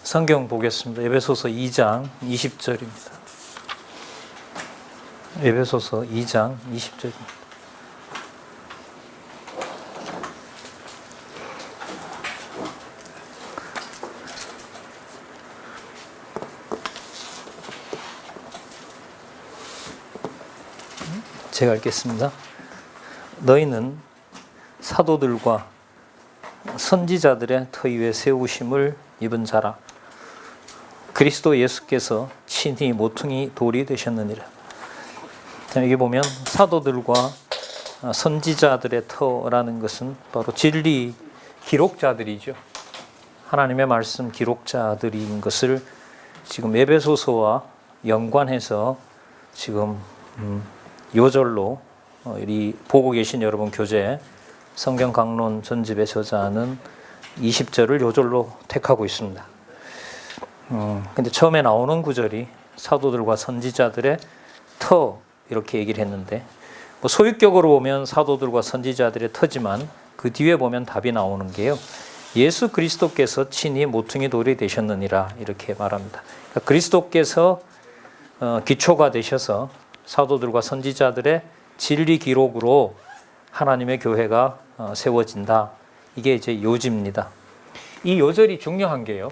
성경 보겠습니다. 에베소서 2장 20절입니다. 에베소서 2장 20절입니다. 제가 읽겠습니다. 너희는 사도들과 선지자들의 터 위에 세우심을 입은 자라. 그리스도 예수께서 친히 모퉁이 돌이 되셨느니라. 여기 보면 사도들과 선지자들의 터라는 것은 바로 진리 기록자들이죠. 하나님의 말씀 기록자들인 것을 지금 에베소서와 연관해서 지금 요절로 이 보고 계신 여러분 교재 성경 강론 전집의 저자는 20절을 요절로 택하고 있습니다. 근데 처음에 나오는 구절이 사도들과 선지자들의 터 이렇게 얘기를 했는데 뭐 소유격으로 보면 사도들과 선지자들의 터지만 그 뒤에 보면 답이 나오는 게요. 예수 그리스도께서 친히 모퉁이 돌이 되셨느니라 이렇게 말합니다. 그러니까 그리스도께서 기초가 되셔서 사도들과 선지자들의 진리 기록으로 하나님의 교회가 세워진다. 이게 이제 요지입니다. 이 요절이 중요한 게요.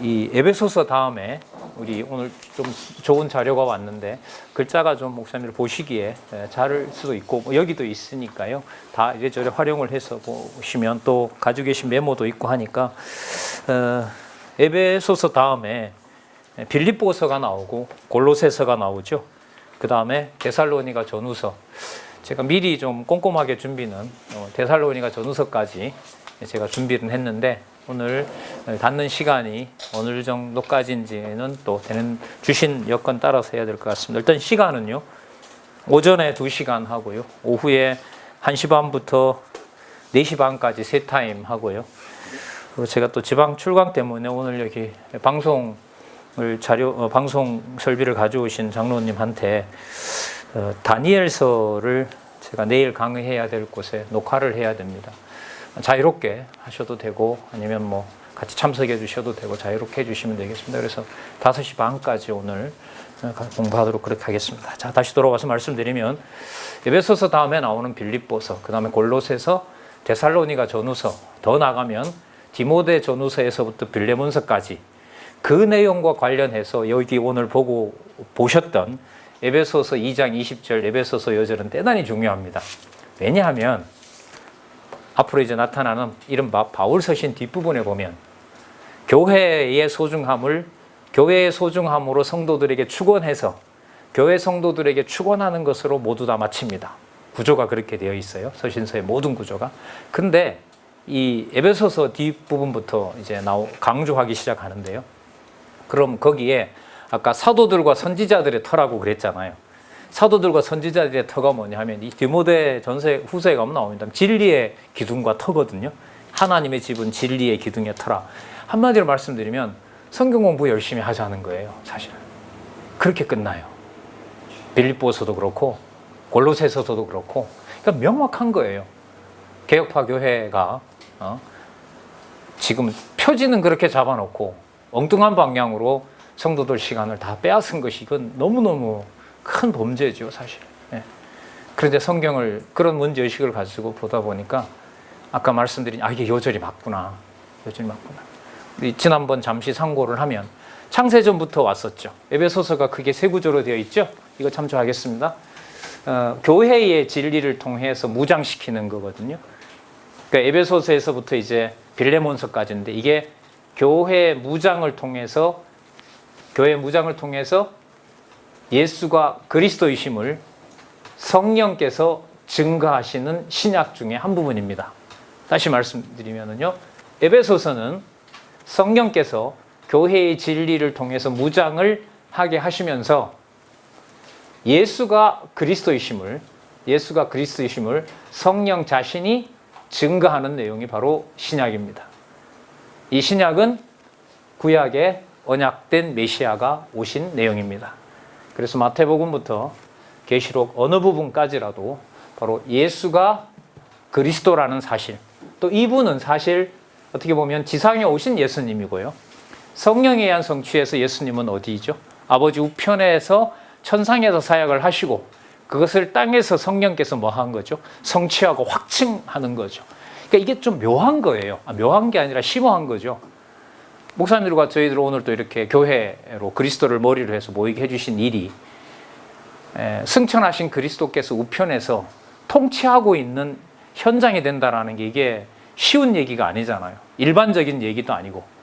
이 에베소서 다음에 우리 오늘 좀 좋은 자료가 왔는데 글자가 좀 목사님들 보시기에 잘 수도 있고 뭐 여기도 있으니까요. 다 이래저래 활용을 해서 보시면 또 가지고 계신 메모도 있고 하니까 에베소서 다음에 빌립보서가 나오고 골로새서가 나오죠. 그 다음에 데살로니가 전후서. 제가 미리 좀 꼼꼼하게 준비는 데살로니가 전후서까지 제가 준비를 했는데 오늘 닿는 시간이 어느 정도까지인지는 또 되는 주신 여건 따라서 해야 될 것 같습니다. 일단 시간은요. 오전에 2시간 하고요. 오후에 1시 반부터 4시 반까지 세 타임 하고요. 그리고 제가 또 지방 출강 때문에 오늘 여기 방송 설비를 가져오신 장로님한테 다니엘서를 제가 내일 강의해야 될 곳에 녹화를 해야 됩니다. 자유롭게 하셔도 되고 아니면 뭐 같이 참석해 주셔도 되고 자유롭게 해주시면 되겠습니다. 그래서 5시 반까지 오늘 공부하도록 그렇게 하겠습니다. 자, 다시 돌아와서 말씀드리면 에베소서 다음에 나오는 빌립보서, 그 다음에 골로새서, 데살로니가 전후서, 더 나가면 디모데 전후서에서부터 빌레몬서까지 그 내용과 관련해서 여기 오늘 보셨던 에베소서 2장 20절 에베소서 요절은 대단히 중요합니다. 왜냐하면 앞으로 이제 나타나는 이른바 바울 서신 뒷부분에 보면 교회의 소중함으로 성도들에게 축원해서 교회 성도들에게 축원하는 것으로 모두 다 마칩니다. 구조가 그렇게 되어 있어요. 서신서의 모든 구조가. 근데 이 에베소서 뒷부분부터 이제 강조하기 시작하는데요. 그럼 거기에 아까 사도들과 선지자들의 터라고 그랬잖아요. 사도들과 선지자들의 터가 뭐냐 하면 이 디모데 전서 후서에 가면 나옵니다. 진리의 기둥과 터거든요. 하나님의 집은 진리의 기둥의 터라. 한마디로 말씀드리면 성경 공부 열심히 하자는 거예요. 사실은. 그렇게 끝나요. 빌립보서도 그렇고 골로새서도 그렇고 그러니까 명확한 거예요. 개혁파 교회가 지금 표지는 그렇게 잡아놓고 엉뚱한 방향으로 성도들 시간을 다 빼앗은 것이 이건 너무너무 큰 범죄죠, 사실. 네. 그런데 성경을 그런 문제의식을 가지고 보다 보니까 아까 말씀드린 이게 요절이 맞구나. 요절이 맞구나. 우리 지난번 잠시 상고를 하면 창세전부터 왔었죠. 에베소서가 크게 세 구조로 되어 있죠. 이거 참조하겠습니다. 교회의 진리를 통해서 무장시키는 거거든요. 그러니까 에베소서에서부터 이제 빌레몬서까지인데 이게 교회 무장을 통해서 예수가 그리스도이심을 성령께서 증거하시는 신약 중에 한 부분입니다. 다시 말씀드리면요. 에베소서는 성령께서 교회의 진리를 통해서 무장을 하게 하시면서 예수가 그리스도이심을 성령 자신이 증거하는 내용이 바로 신약입니다. 이 신약은 구약의 언약된 메시아가 오신 내용입니다. 그래서 마태복음부터 계시록 어느 부분까지라도 바로 예수가 그리스도라는 사실, 또 이분은 사실 어떻게 보면 지상에 오신 예수님이고요. 성령에 의한 성취에서 예수님은 어디죠? 아버지 우편에서 천상에서 사역을 하시고 그것을 땅에서 성령께서 뭐 한 거죠? 성취하고 확증하는 거죠. 그러니까 이게 좀 묘한 거예요. 묘한 게 아니라 심오한 거죠. 목사님들과 저희들 오늘 또 이렇게 교회로 그리스도를 머리로 해서 모이게 해주신 일이 승천하신 그리스도께서 우편에서 통치하고 있는 현장이 된다라는 게 이게 쉬운 얘기가 아니잖아요. 일반적인 얘기도 아니고.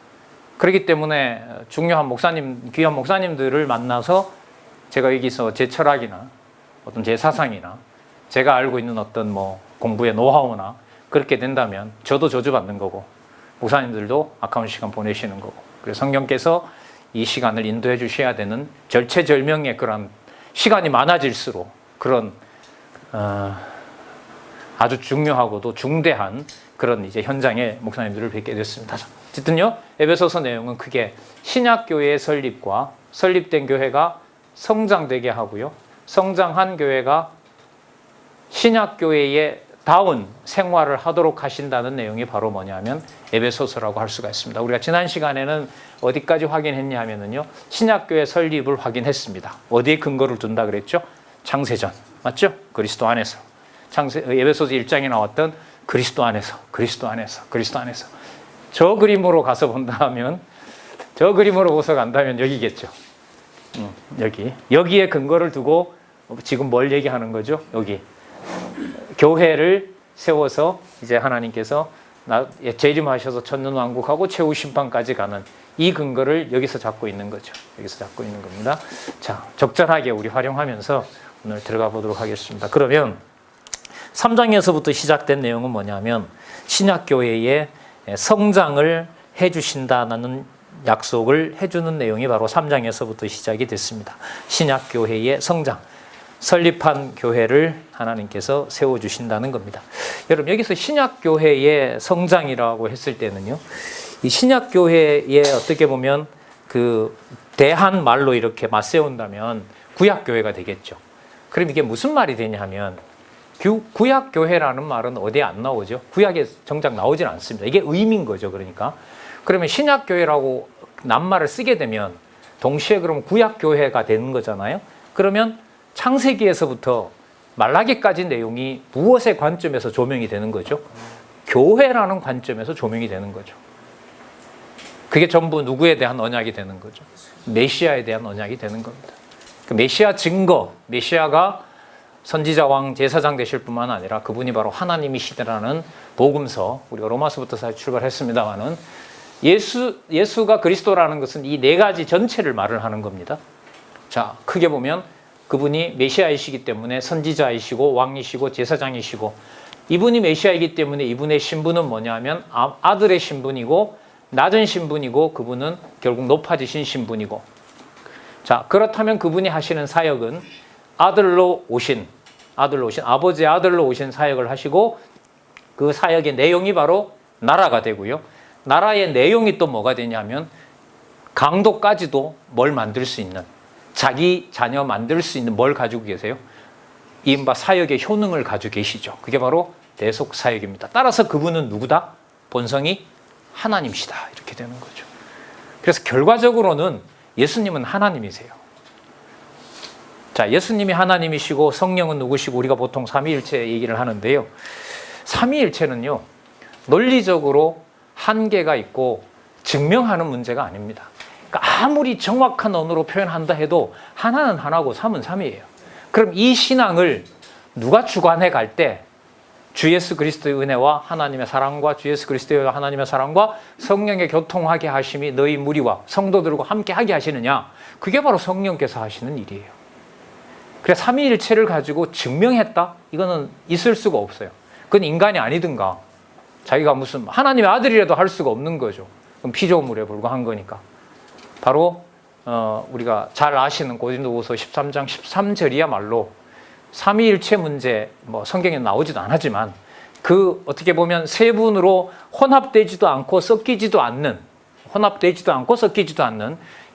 그렇기 때문에 중요한 목사님, 귀한 목사님들을 만나서 제가 여기서 제 철학이나 어떤 제 사상이나 제가 알고 있는 어떤 뭐 공부의 노하우나 그렇게 된다면 저도 저주받는 거고 목사님들도 아까운 시간 보내시는 거고 그래서 성령께서 이 시간을 인도해 주셔야 되는 절체절명의 그런 시간이 많아질수록 그런 아주 중요하고도 중대한 그런 이제 현장의 목사님들을 뵙게 됐습니다. 어쨌든요, 에베소서 내용은 크게 신약교회의 설립과 설립된 교회가 성장되게 하고요, 성장한 교회가 신약교회의 다운 생활을 하도록 하신다는 내용이 바로 뭐냐면 에베소서라고 할 수가 있습니다. 우리가 지난 시간에는 어디까지 확인했냐 하면은요, 신약교회 설립을 확인했습니다. 어디에 근거를 둔다 그랬죠? 창세전. 맞죠? 그리스도 안에서. 에베소서 1장에 나왔던 그리스도 안에서, 그리스도 안에서, 그리스도 안에서. 저 그림으로 가서 본다면, 저 그림으로 보서 간다면 여기겠죠. 여기에 근거를 두고 지금 뭘 얘기하는 거죠? 여기. 교회를 세워서 이제 하나님께서 재림하셔서 천년왕국하고 최후 심판까지 가는 이 근거를 여기서 잡고 있는 거죠. 여기서 잡고 있는 겁니다. 자, 적절하게 우리 활용하면서 오늘 들어가 보도록 하겠습니다. 그러면 3장에서부터 시작된 내용은 뭐냐면 신약교회의 성장을 해주신다는 약속을 해주는 내용이 바로 3장에서부터 시작이 됐습니다. 신약교회의 성장. 설립한 교회를 하나님께서 세워주신다는 겁니다. 여러분, 여기서 신약교회의 성장이라고 했을 때는요, 이 신약교회에 어떻게 보면 그 대한 말로 이렇게 맞세운다면 구약교회가 되겠죠. 그럼 이게 무슨 말이 되냐 하면 구약교회라는 말은 어디에 안 나오죠? 구약에 정작 나오진 않습니다. 이게 의미인 거죠. 그러면 신약교회라고 낱말을 쓰게 되면 동시에 그럼 구약교회가 되는 거잖아요. 그러면 창세기에서부터 말라기까지 내용이 무엇의 관점에서 조명이 되는 거죠? 교회라는 관점에서 조명이 되는 거죠. 그게 전부 누구에 대한 언약이 되는 거죠? 메시아에 대한 언약이 되는 겁니다. 그 메시아 증거, 메시아가 선지자 왕 제사장 되실 뿐만 아니라 그분이 바로 하나님이시다라는 복음서, 우리가 로마서부터 사실 출발했습니다만은 예수가 그리스도라는 것은 이 네 가지 전체를 말을 하는 겁니다. 자, 크게 보면 그분이 메시아이시기 때문에 선지자이시고 왕이시고 제사장이시고, 이분이 메시아이기 때문에 이분의 신분은 뭐냐면 아들의 신분이고 낮은 신분이고, 그분은 결국 높아지신 신분이고. 자, 그렇다면 그분이 하시는 사역은 아버지의 아들로 오신 사역을 하시고, 그 사역의 내용이 바로 나라가 되고요. 나라의 내용이 또 뭐가 되냐면 강도까지도 뭘 만들 수 있는, 자기 자녀 만들 수 있는 뭘 가지고 계세요? 이른바 사역의 효능을 가지고 계시죠. 그게 바로 대속사역입니다. 따라서 그분은 누구다? 본성이 하나님이시다. 이렇게 되는 거죠. 그래서 결과적으로는 예수님은 하나님이세요. 자, 예수님이 하나님이시고 성령은 누구시고, 우리가 보통 삼위일체 얘기를 하는데요. 삼위일체는요, 논리적으로 한계가 있고 증명하는 문제가 아닙니다. 그러니까 아무리 정확한 언어로 표현한다 해도 하나는 하나고 삼은 삼이에요. 그럼 이 신앙을 누가 주관해 갈 때 주 예수 그리스도의 은혜와 하나님의 사랑과 주 예수 그리스도의 하나님의 사랑과 성령의 교통하게 하심이 너희 무리와 성도들과 함께 하게 하시느냐, 그게 바로 성령께서 하시는 일이에요. 그래서 삼위일체를 가지고 증명했다? 이거는 있을 수가 없어요. 그건 인간이 아니든가 자기가 무슨 하나님의 아들이라도 할 수가 없는 거죠. 그럼 피조물에 불과한 거니까. 바로 우리가 잘 아시는 고린도후서 13장 13절이야말로 삼위일체 문제, 성경에 나오지도 않았지만 그 어떻게 보면 세 분으로 혼합되지도 않고 섞이지도 않는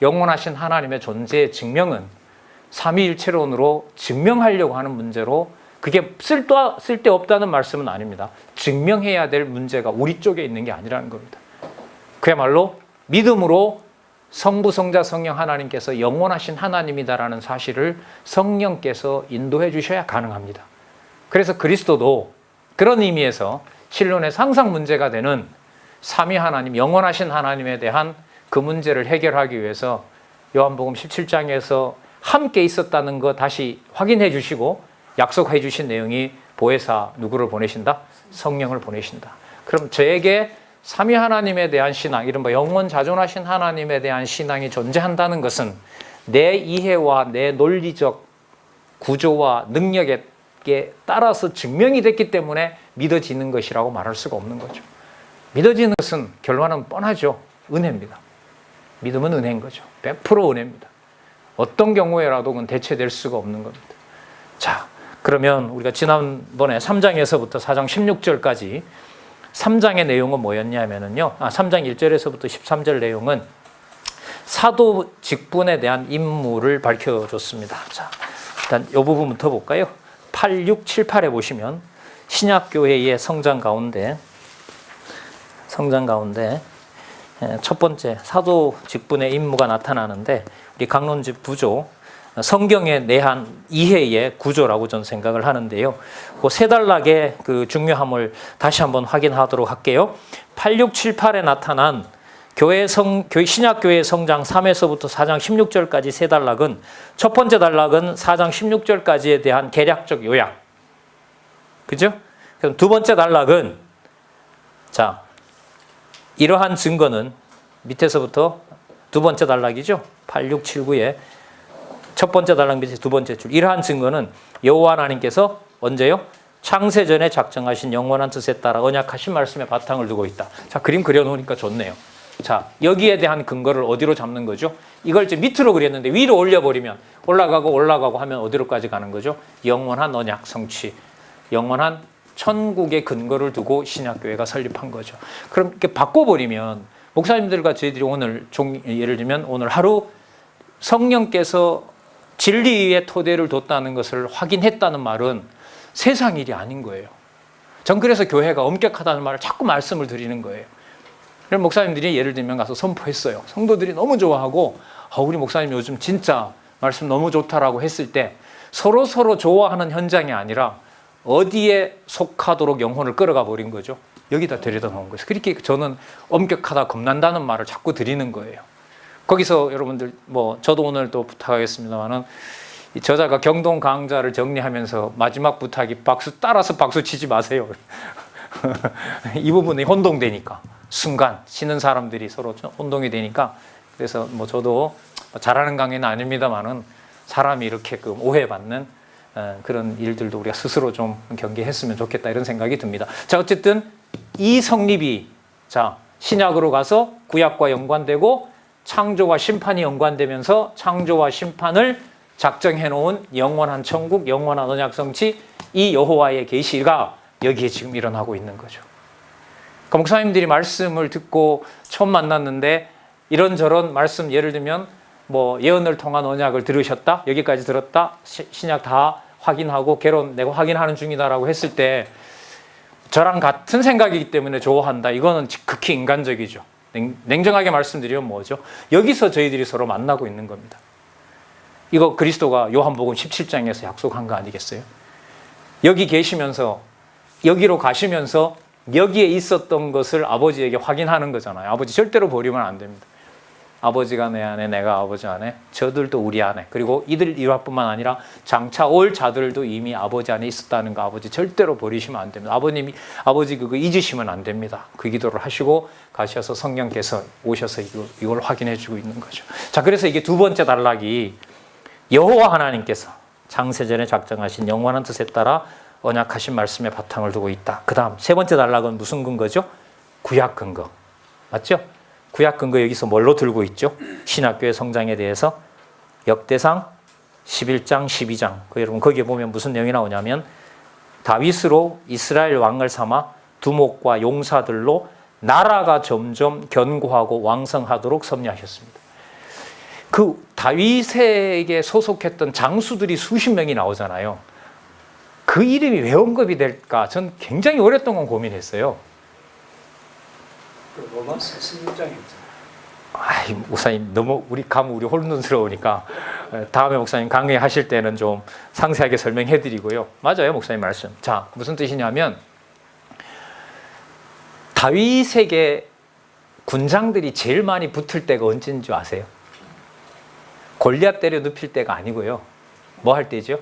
영원하신 하나님의 존재의 증명은 삼위일체론으로 증명하려고 하는 문제로, 그게 쓸데없다는 말씀은 아닙니다. 증명해야 될 문제가 우리 쪽에 있는 게 아니라는 겁니다. 그야말로 믿음으로 성부, 성자, 성령 하나님께서 영원하신 하나님이다라는 사실을 성령께서 인도해 주셔야 가능합니다. 그래서 그리스도도 그런 의미에서 신론의 상상 문제가 되는 삼위 하나님, 영원하신 하나님에 대한 그 문제를 해결하기 위해서 요한복음 17장에서 함께 있었다는 거 다시 확인해 주시고 약속해 주신 내용이 보혜사 누구를 보내신다? 성령을 보내신다. 그럼 저에게 삼위 하나님에 대한 신앙, 이른바 영원 자존하신 하나님에 대한 신앙이 존재한다는 것은 내 이해와 내 논리적 구조와 능력에 따라서 증명이 됐기 때문에 믿어지는 것이라고 말할 수가 없는 거죠. 믿어지는 것은 결론은 뻔하죠. 은혜입니다. 믿음은 은혜인 거죠. 100% 은혜입니다. 어떤 경우에라도 그건 대체될 수가 없는 겁니다. 자, 그러면 우리가 지난번에 3장에서부터 4장 16절까지 3장의 내용은 뭐였냐면요. 3장 1절에서부터 13절 내용은 사도 직분에 대한 임무를 밝혀줬습니다. 자, 일단 이 부분부터 볼까요? 8, 6, 7, 8에 보시면 신약교회의 성장 가운데 첫 번째 사도 직분의 임무가 나타나는데 우리 강론집 구조, 성경에 내한 이해의 구조라고 저는 생각을 하는데요. 그 세 단락의 그 중요함을 다시 한번 확인하도록 할게요. 8, 6, 7, 8에 나타난 신약교회의 성장 3에서부터 4장 16절까지 세 단락은 첫 번째 단락은 4장 16절까지에 대한 개략적 요약. 그죠? 그럼 두 번째 단락은 자, 이러한 증거는 밑에서부터 두 번째 단락이죠. 8, 6, 7, 9에 첫 번째 단락 밑에 두 번째 줄. 이러한 증거는 여호와 하나님께서 언제요? 창세전에 작정하신 영원한 뜻에 따라 언약하신 말씀에 바탕을 두고 있다. 자, 그림 그려놓으니까 좋네요. 자, 여기에 대한 근거를 어디로 잡는 거죠? 이걸 이제 밑으로 그렸는데 위로 올려버리면 올라가고 하면 어디로까지 가는 거죠? 영원한 언약 성취, 영원한 천국의 근거를 두고 신약교회가 설립한 거죠. 그럼 이렇게 바꿔버리면 목사님들과 저희들이 오늘 예를 들면 오늘 하루 성령께서 진리의 토대를 뒀다는 것을 확인했다는 말은 세상 일이 아닌 거예요. 전 그래서 교회가 엄격하다는 말을 자꾸 말씀을 드리는 거예요. 그럼 목사님들이 예를 들면 가서 선포했어요. 성도들이 너무 좋아하고 우리 목사님 요즘 진짜 말씀 너무 좋다라고 했을 때 서로 좋아하는 현장이 아니라 어디에 속하도록 영혼을 끌어가 버린 거죠. 여기다 데려다 놓은 거죠. 그렇게 저는 엄격하다 겁난다는 말을 자꾸 드리는 거예요. 거기서 여러분들 저도 오늘 또 부탁하겠습니다만은 저자가 경동 강좌를 정리하면서 마지막 부탁이 따라서 박수 치지 마세요. 이 부분이 혼동되니까 순간 쉬는 사람들이 서로 혼동이 되니까 그래서 저도 잘하는 강의는 아닙니다만은 사람이 이렇게 오해받는 그런 일들도 우리가 스스로 좀 경계했으면 좋겠다 이런 생각이 듭니다. 자, 어쨌든 이 성립이 신약으로 가서 구약과 연관되고 창조와 심판이 연관되면서 창조와 심판을 작정해 놓은 영원한 천국, 영원한 언약 성취, 이 여호와의 계시가 여기에 지금 일어나고 있는 거죠. 그러니까 목사님들이 말씀을 듣고 처음 만났는데 이런저런 말씀 예를 들면 예언을 통한 언약을 들으셨다, 여기까지 들었다, 신약 다 확인하고 개론 내가 확인하는 중이다라고 했을 때 저랑 같은 생각이기 때문에 좋아한다. 이거는 극히 인간적이죠. 냉정하게 말씀드리면 뭐죠? 여기서 저희들이 서로 만나고 있는 겁니다. 이거 그리스도가 요한복음 17장에서 약속한 거 아니겠어요? 여기 계시면서 여기로 가시면서 여기에 있었던 것을 아버지에게 확인하는 거잖아요. 아버지 절대로 버리면 안 됩니다. 아버지가 내 안에 내가 아버지 안에 저들도 우리 안에 그리고 이들 일화뿐만 아니라 장차 올 자들도 이미 아버지 안에 있었다는 거 아버지 절대로 버리시면 안 됩니다. 아버지 그거 잊으시면 안 됩니다. 그 기도를 하시고 가셔서 성령께서 오셔서 이걸 확인해 주고 있는 거죠. 자, 그래서 이게 두 번째 단락이 여호와 하나님께서 창세전에 작정하신 영원한 뜻에 따라 언약하신 말씀에 바탕을 두고 있다. 그 다음 세 번째 단락은 무슨 근거죠? 구약 근거. 맞죠? 구약 근거 여기서 뭘로 들고 있죠? 신약교회 성장에 대해서 역대상 11장 12장 여러분 거기에 보면 무슨 내용이 나오냐면 다윗으로 이스라엘 왕을 삼아 두목과 용사들로 나라가 점점 견고하고 왕성하도록 섭리하셨습니다. 그 다윗에게 소속했던 장수들이 수십 명이 나오잖아요. 그 이름이 왜 언급이 될까? 전 굉장히 오랫동안 고민했어요. 로마서 16장에 있잖아요. 목사님 너무 우리 혼돈스러우니까 다음에 목사님 강의하실 때는 좀 상세하게 설명해 드리고요. 맞아요, 목사님 말씀. 자, 무슨 뜻이냐면 다윗에게 군장들이 제일 많이 붙을 때가 언제인 줄 아세요? 골리앗 때려 눕힐 때가 아니고요. 뭐 할 때죠?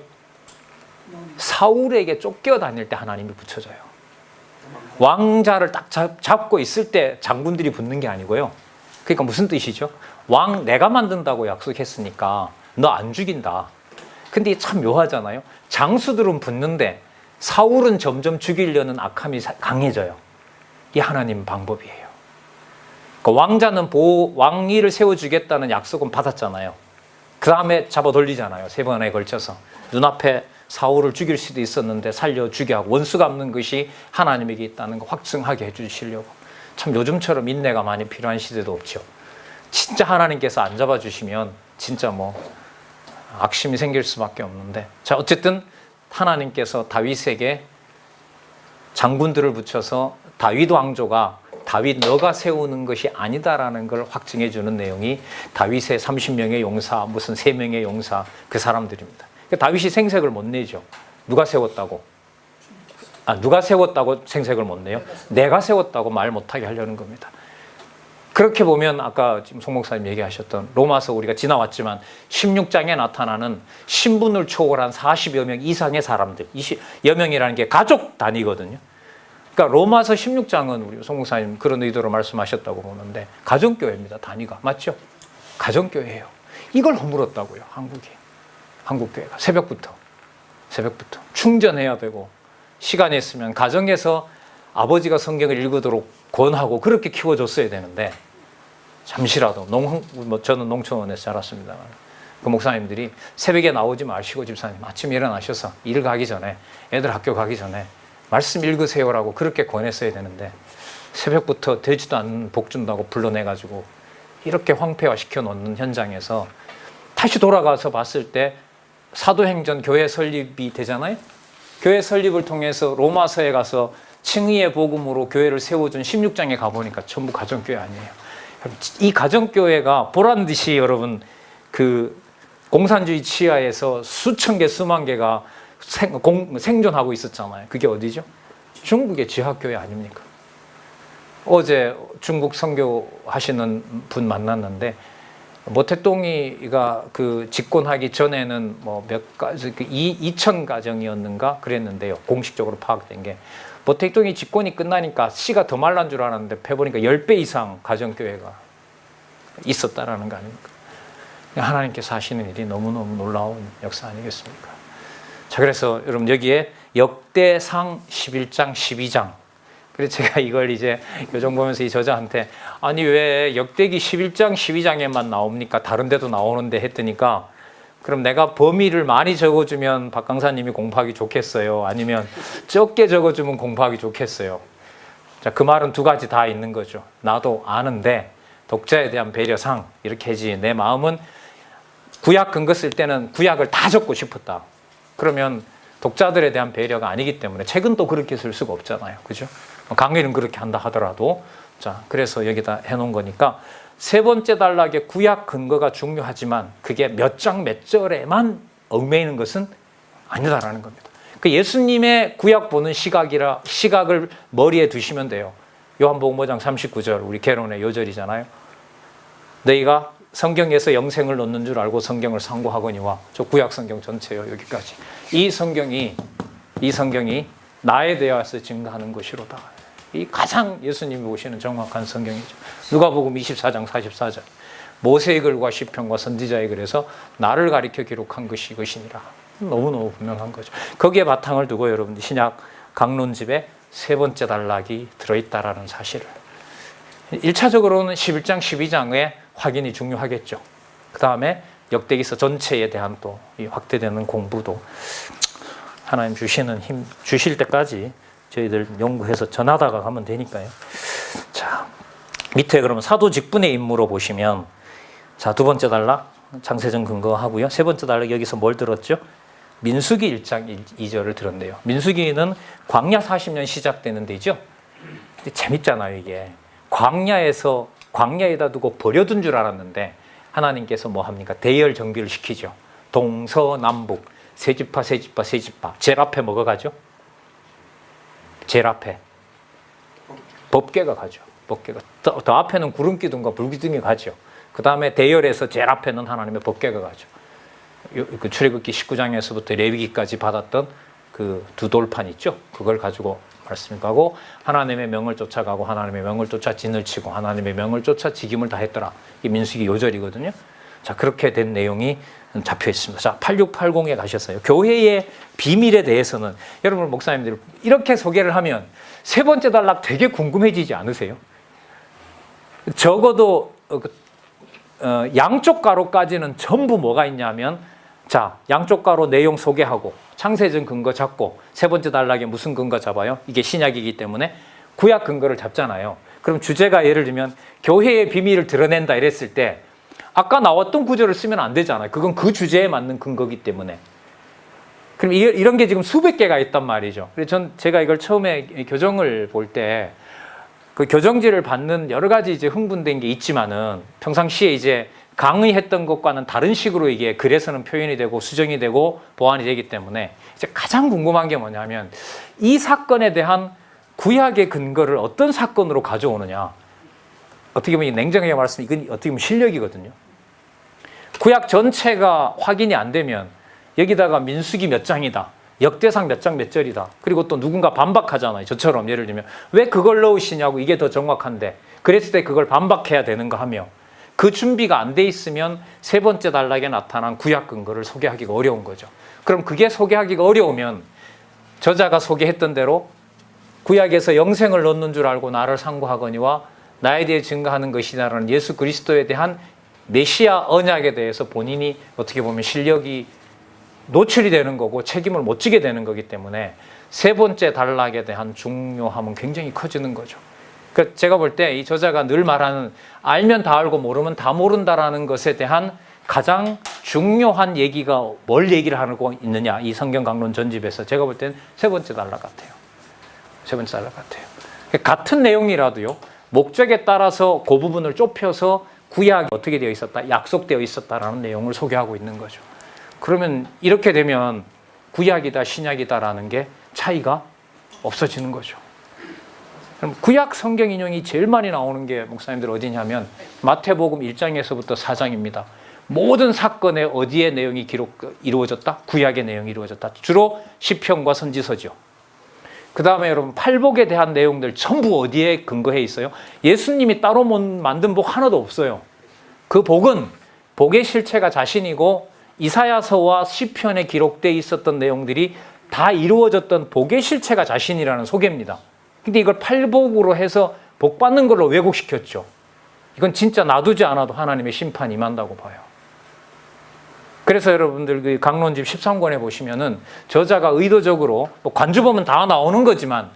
사울에게 쫓겨다닐 때 하나님이 붙여줘요. 왕자를 딱 잡고 있을 때 장군들이 붙는 게 아니고요. 그러니까 무슨 뜻이죠? 왕 내가 만든다고 약속했으니까 너 안 죽인다. 근데 참 묘하잖아요. 장수들은 붙는데 사울은 점점 죽이려는 악함이 강해져요. 이 하나님 방법이에요. 그러니까 왕자는 왕위를 세워주겠다는 약속은 받았잖아요. 그 다음에 잡아 돌리잖아요. 3번에 걸쳐서. 눈앞에 사울을 죽일 수도 있었는데 살려 죽게 하고 원수 갚는 것이 하나님에게 있다는 거 확증하게 해주시려고. 참 요즘처럼 인내가 많이 필요한 시대도 없죠. 진짜 하나님께서 안 잡아주시면 진짜 악심이 생길 수밖에 없는데, 자, 어쨌든 하나님께서 다윗에게 장군들을 붙여서 다윗 왕조가 다윗 너가 세우는 것이 아니다라는 걸 확증해 주는 내용이 다윗의 30명의 용사, 무슨 3명의 용사, 그 사람들입니다. 그러니까 다윗이 생색을 못 내죠. 누가 세웠다고? 누가 세웠다고 생색을 못 내요? 내가 세웠다고 말 못하게 하려는 겁니다. 그렇게 보면 아까 지금 송 목사님 얘기하셨던 로마서 우리가 지나왔지만 16장에 나타나는 신분을 초월한 40여 명 이상의 사람들, 20여 명이라는 게 가족 단위거든요. 그러니까 로마서 16장은 우리 송 목사님 그런 의도로 말씀하셨다고 보는데 가정교회입니다. 단위가. 맞죠? 가정교회예요. 이걸 허물었다고요. 한국교회가. 새벽부터 충전해야 되고, 시간이 있으면 가정에서 아버지가 성경을 읽도록 권하고 그렇게 키워줬어야 되는데, 잠시라도 저는 농촌원에서 자랐습니다. 그 목사님들이 새벽에 나오지 마시고 집사님 아침에 일어나셔서 일 가기 전에, 애들 학교 가기 전에 말씀 읽으세요라고 그렇게 권했어야 되는데, 새벽부터 되지도 않는 복 준다고 불러내가지고 이렇게 황폐화 시켜놓는 현장에서 다시 돌아가서 봤을 때 사도행전 교회 설립이 되잖아요. 교회 설립을 통해서 로마서에 가서 칭의의 복음으로 교회를 세워준 16장에 가보니까 전부 가정교회 아니에요. 이 가정교회가 보란 듯이 여러분 그 공산주의 치하에서 수천 개 수만 개가 생존하고 있었잖아요. 그게 어디죠? 중국의 지하교회 아닙니까? 어제 중국 선교하시는 분 만났는데, 모택동이가 그 집권하기 전에는 몇 가지 2천 가정이었는가 그랬는데요. 공식적으로 파악된 게 모택동이 집권이 끝나니까 씨가 더 말란 줄 알았는데 해보니까 10배 이상 가정교회가 있었다라는 거 아닙니까? 하나님께서 하시는 일이 너무너무 놀라운 역사 아니겠습니까? 자, 그래서 여러분 여기에 역대상 11장 12장, 그래서 제가 이걸 이제 요정 보면서 이 저자한테 아니 왜 역대기 11장 12장에만 나옵니까? 다른 데도 나오는데 했더니까, 그럼 내가 범위를 많이 적어주면 박 강사님이 공부하기 좋겠어요? 아니면 적게 적어주면 공부하기 좋겠어요? 자, 그 말은 두 가지 다 있는 거죠. 나도 아는데 독자에 대한 배려상 이렇게 하지, 내 마음은 구약 근거 쓸 때는 구약을 다 적고 싶었다. 그러면 독자들에 대한 배려가 아니기 때문에 책은 또 그렇게 쓸 수가 없잖아요. 그죠? 강의는 그렇게 한다 하더라도. 자, 그래서 여기다 해놓은 거니까 세 번째 단락의 구약 근거가 중요하지만 그게 몇 장 몇 절에만 얽매이는 것은 아니다라는 겁니다. 그 예수님의 구약 보는 시각을 머리에 두시면 돼요. 요한복음 5장 39절, 우리 개론의 요절이잖아요. 너희가 성경에서 영생을 얻는 줄 알고 성경을 상고하거니와, 저 구약 성경 전체요, 여기까지. 이 성경이 나에 대하여서 증거하는 것이로다. 이 가장 예수님이 오시는 정확한 성경이죠. 누가복음 24장 44절. 모세의 글과 시편과 선지자의 글에서 나를 가리켜 기록한 것이 이것이니라. 너무너무 분명한 거죠. 거기에 바탕을 두고 여러분들 신약 강론집에 세 번째 단락이 들어있다라는 사실을. 1차적으로는 11장 12장의 확인이 중요하겠죠. 그 다음에 역대기서 전체에 대한 또 이 확대되는 공부도 하나님 주시는 힘 주실 때까지 저희들 연구해서 전하다가 가면 되니까요. 자, 밑에 그러면 사도 직분의 임무로 보시면, 자, 두 번째 단락 장세전 근거하고요. 세 번째 단락 여기서 뭘 들었죠? 민수기 1장 2절을 들었네요. 민수기는 광야 40년 시작되는 데죠. 재밌잖아요, 이게. 광야에서 광야에다 두고 버려둔 줄 알았는데 하나님께서 뭐 합니까? 대열 정비를 시키죠. 동서남북 세 지파 제일 앞에 뭐가 가죠? 제일 앞에 법궤가 가죠. 법궤가 더 앞에는 구름기둥과 불기둥이 가죠. 그 다음에 대열에서 제일 앞에는 하나님의 법궤가 가죠. 그 출애굽기 19장에서부터 레위기까지 받았던 그 두 돌판 있죠. 그걸 가지고 말씀하고 하나님의 명을 쫓아가고 하나님의 명을 쫓아 진을 치고 하나님의 명을 쫓아 직임을 다했더라. 이게 민수기 요절이거든요. 자, 그렇게 된 내용이 잡혀 있습니다. 자, 8680에 가셨어요. 교회의 비밀에 대해서는 여러분 목사님들 이렇게 소개를 하면 세 번째 단락 되게 궁금해지지 않으세요? 적어도 양쪽 가로까지는 전부 뭐가 있냐면, 자, 양쪽 가로 내용 소개하고 창세전 근거 잡고 세 번째 단락에 무슨 근거 잡아요? 이게 신약이기 때문에 구약 근거를 잡잖아요. 그럼 주제가 예를 들면 교회의 비밀을 드러낸다 이랬을 때 아까 나왔던 구절을 쓰면 안 되잖아요. 그건 그 주제에 맞는 근거기 때문에. 그럼 이런 게 지금 수백 개가 있단 말이죠. 그래서 제가 이걸 처음에 교정을 볼 때 그 교정지를 받는 여러 가지 이제 흥분된 게 있지만은 평상시에 이제 강의했던 것과는 다른 식으로 이게 글에서는 표현이 되고 수정이 되고 보완이 되기 때문에 이제 가장 궁금한 게 뭐냐면 이 사건에 대한 구약의 근거를 어떤 사건으로 가져오느냐. 어떻게 보면 냉정하게 말하면 이건 어떻게 보면 실력이거든요. 구약 전체가 확인이 안 되면 여기다가 민수기 몇 장이다, 역대상 몇 장 몇 절이다, 그리고 또 누군가 반박하잖아요. 저처럼 예를 들면 왜 그걸 넣으시냐고, 이게 더 정확한데 그랬을 때 그걸 반박해야 되는가 하며 그 준비가 안 돼 있으면 세 번째 단락에 나타난 구약 근거를 소개하기가 어려운 거죠. 그럼 그게 소개하기가 어려우면 저자가 소개했던 대로 구약에서 영생을 넣는 줄 알고 나를 상고하거니와 나에 대해 증거하는 것이다라는 예수 그리스도에 대한 메시아 언약에 대해서 본인이 어떻게 보면 실력이 노출이 되는 거고 책임을 못 지게 되는 거기 때문에 세 번째 단락에 대한 중요함은 굉장히 커지는 거죠. 그러니까 제가 볼 때 이 저자가 늘 말하는 알면 다 알고 모르면 다 모른다라는 것에 대한 가장 중요한 얘기가 뭘 얘기를 하고 있느냐, 이 성경 강론 전집에서 제가 볼 때는 세 번째 단락 같아요. 세 번째 단락 같아요. 같은 내용이라도요, 목적에 따라서 그 부분을 좁혀서 구약이 어떻게 되어 있었다, 약속되어 있었다라는 내용을 소개하고 있는 거죠. 그러면 이렇게 되면 구약이다 신약이다라는 게 차이가 없어지는 거죠. 그럼 구약 성경 인용이 제일 많이 나오는 게 목사님들 어디냐면 마태복음 1장에서부터 4장입니다. 모든 사건에 어디에 내용이 이루어졌다? 구약의 내용이 이루어졌다. 주로 시편과 선지서죠. 그 다음에 여러분 팔복에 대한 내용들 전부 어디에 근거해 있어요? 예수님이 따로 만든 복 하나도 없어요. 그 복은 복의 실체가 자신이고 이사야서와 시편에 기록되어 있었던 내용들이 다 이루어졌던 복의 실체가 자신이라는 소개입니다. 근데 이걸 팔복으로 해서 복 받는 걸로 왜곡시켰죠. 이건 진짜 놔두지 않아도 하나님의 심판이 임한다고 봐요. 그래서 여러분들 그 강론집 13권에 보시면은 저자가 의도적으로 뭐 관주 보면 다 나오는 거지만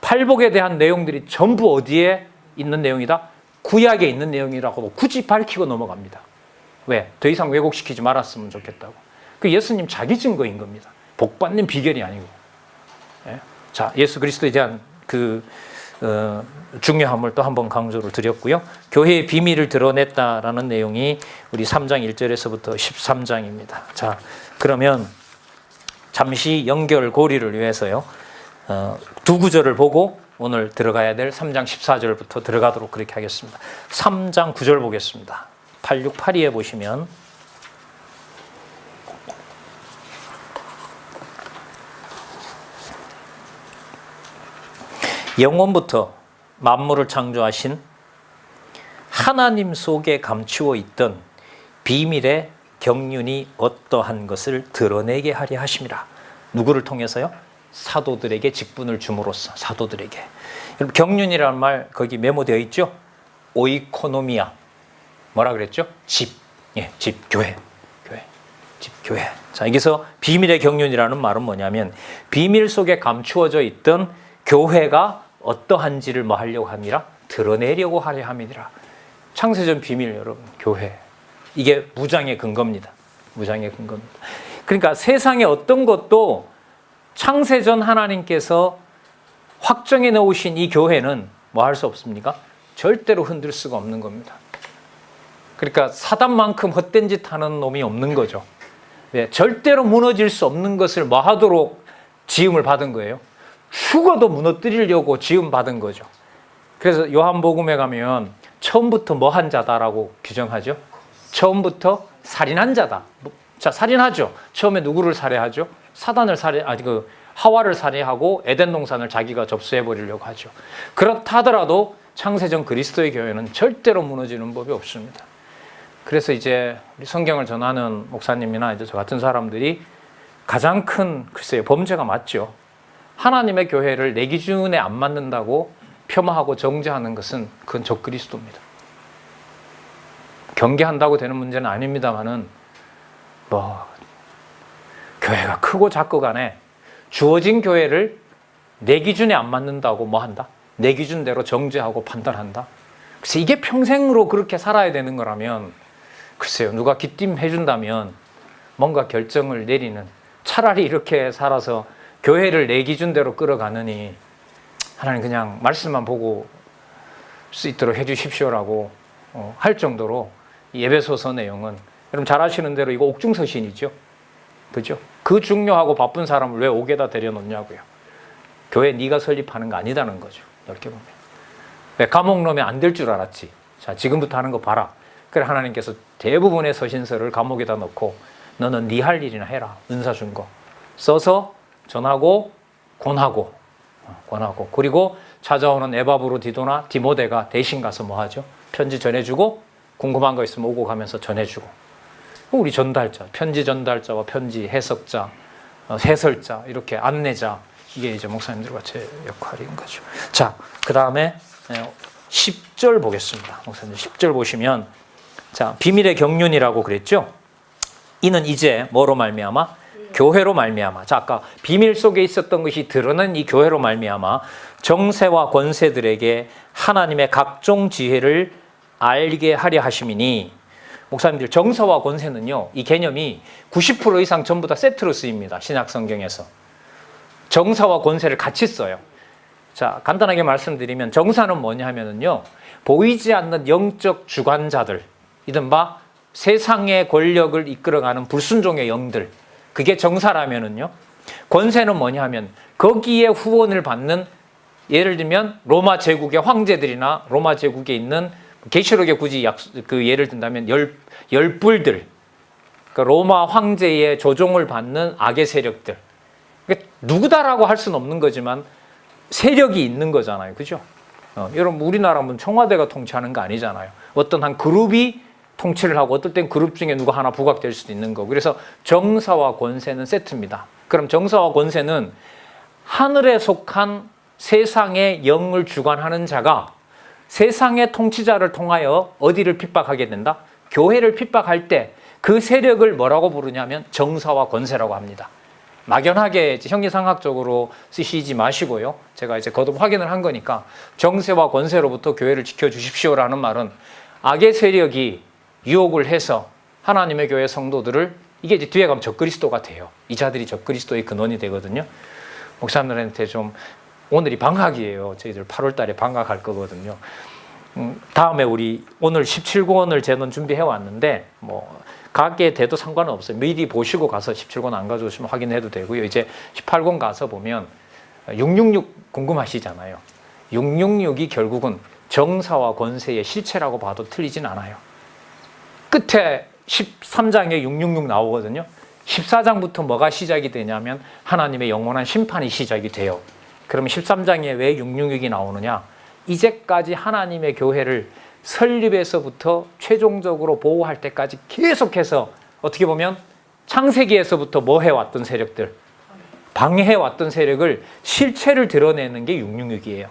팔복에 대한 내용들이 전부 어디에 있는 내용이다? 구약에 있는 내용이라고 굳이 밝히고 넘어갑니다. 왜? 더 이상 왜곡시키지 말았으면 좋겠다고. 그 예수님 자기 증거인 겁니다. 복 받는 비결이 아니고. 예? 자, 예수 그리스도에 대한 중요함을 또 한번 강조를 드렸고요. 교회의 비밀을 드러냈다라는 내용이 우리 3장 1절에서부터 13장입니다. 자, 그러면 잠시 연결고리를 위해서요, 두 구절을 보고 오늘 들어가야 될 3장 14절부터 들어가도록 그렇게 하겠습니다. 3장 9절 보겠습니다. 8682에 보시면 영원부터 만물을 창조하신 하나님 속에 감추어 있던 비밀의 경륜이 어떠한 것을 드러내게 하려 하심이라. 누구를 통해서요? 사도들에게 직분을 줌으로써. 사도들에게. 여러분 경륜이라는 말 거기 메모되어 있죠? 오이코노미아. 뭐라 그랬죠? 집. 예, 집, 교회. 집, 교회. 자, 여기서 비밀의 경륜이라는 말은 뭐냐면 비밀 속에 감추어져 있던 교회가 어떠한지를 뭐 하려고 함이라? 드러내려고 하려 함이니라. 창세전 비밀 여러분, 교회. 이게 무장의 근거입니다. 무장의 근거입니다. 그러니까 세상에 어떤 것도 창세전 하나님께서 확정해 놓으신 이 교회는 뭐 할 수 없습니까? 절대로 흔들 수가 없는 겁니다. 그러니까 사단만큼 헛된 짓 하는 놈이 없는 거죠. 네, 절대로 무너질 수 없는 것을 뭐 하도록 지음을 받은 거예요? 죽어도 무너뜨리려고 지음 받은 거죠. 그래서 요한복음에 가면 처음부터 뭐 한 자다라고 규정하죠? 처음부터 살인한 자다. 자, 살인하죠. 처음에 누구를 살해하죠? 사단을 하와를 살해하고 에덴 동산을 자기가 접수해 버리려고 하죠. 그렇다 하더라도 창세전 그리스도의 교회는 절대로 무너지는 법이 없습니다. 그래서 이제 성경을 전하는 목사님이나 이제 저 같은 사람들이 가장 큰 글쎄요 범죄가 맞죠. 하나님의 교회를 내 기준에 안 맞는다고 폄하하고 정죄하는 것은 그건 적그리스도입니다. 경계한다고 되는 문제는 아닙니다만은 뭐 교회가 크고 작고 간에 주어진 교회를 내 기준에 안 맞는다고 뭐 한다? 내 기준대로 정죄하고 판단한다. 그래서 이게 평생으로 그렇게 살아야 되는 거라면 글쎄요 누가 기띔해 준다면 뭔가 결정을 내리는 차라리 이렇게 살아서 교회를 내 기준대로 끌어가느니 하나님 그냥 말씀만 보고 수 있도록 해 주십시오라고 할 정도로 에베소서 내용은 여러분 잘 아시는 대로 이거 옥중서신이죠. 그죠? 그 중요하고 바쁜 사람을 왜 옥에다 데려놓냐고요. 교회 네가 설립하는 거 아니다는 거죠. 넓게 보면. 왜 감옥 넣으면 안 될 줄 알았지. 자, 지금부터 하는 거 봐라. 그래 하나님께서 대부분의 서신서를 감옥에다 넣고 너는 네 할 일이나 해라. 은사 준 거. 써서 전하고 권하고 그리고 찾아오는 에바브로 디도나 디모데가 대신 가서 뭐 하죠? 편지 전해주고 궁금한 거 있으면 오고 가면서 전해주고 우리 전달자, 편지 전달자와 편지 해석자, 해설자 이렇게 안내자 이게 이제 목사님들과 제 역할인 거죠. 자, 그 다음에 10절 보겠습니다. 목사님 10절 보시면 자 비밀의 경륜이라고 그랬죠. 이는 이제 뭐로 말미암아? 교회로 말미암아. 자, 아까 비밀 속에 있었던 것이 드러난 이 교회로 말미암아 정세와 권세들에게 하나님의 각종 지혜를 알게 하려 하심이니. 목사님들 정세와 권세는요 이 개념이 90% 이상 전부 다 세트로 쓰입니다. 신약 성경에서 정사와 권세를 같이 써요. 자, 간단하게 말씀드리면 정사는 뭐냐 하면은요 보이지 않는 영적 주관자들, 이른바 세상의 권력을 이끌어가는 불순종의 영들, 그게 정사라면은요 권세는 뭐냐 하면 거기에 후원을 받는, 예를 들면 로마 제국의 황제들이나 로마 제국에 있는 계시록에 굳이 예를 든다면 열불들, 그러니까 로마 황제의 조종을 받는 악의 세력들. 그러니까 누구다라고 할 수는 없는 거지만 세력이 있는 거잖아요, 그죠? 여러분 우리나라는 청와대가 통치하는 거 아니잖아요. 어떤 한 그룹이 통치를 하고 어떨 땐 그룹 중에 누가 하나 부각될 수도 있는 거고. 그래서 정사와 권세는 세트입니다. 그럼 정사와 권세는 하늘에 속한 세상의 영을 주관하는 자가 세상의 통치자를 통하여 어디를 핍박하게 된다? 교회를 핍박할 때 그 세력을 뭐라고 부르냐면 정사와 권세라고 합니다. 막연하게 형이상학적으로 쓰시지 마시고요. 제가 이제 거듭 확인을 한 거니까 정세와 권세로부터 교회를 지켜주십시오라는 말은 악의 세력이 유혹을 해서 하나님의 교회 성도들을, 이게 이제 뒤에 가면 적그리스도가 돼요. 이 자들이 적그리스도의 근원이 되거든요. 목사님들한테 좀, 오늘이 방학이에요. 저희들 8월 달에 방학할 거거든요. 다음에 우리 오늘 17권을 제논 준비해 왔는데 뭐 가게 돼도 상관은 없어요. 미리 보시고 가서 17권 안 가져오시면 확인해도 되고요. 이제 18권 가서 보면 666 궁금하시잖아요. 666이 결국은 정사와 권세의 실체라고 봐도 틀리진 않아요. 끝에 13장에 666 나오거든요. 14장부터 뭐가 시작이 되냐면 하나님의 영원한 심판이 시작이 돼요. 그러면 13장에 왜 666이 나오느냐? 이제까지 하나님의 교회를 설립에서부터 최종적으로 보호할 때까지 계속해서 어떻게 보면 창세기에서부터 뭐 해왔던 세력들, 방해해왔던 세력을 실체를 드러내는 게 666이에요.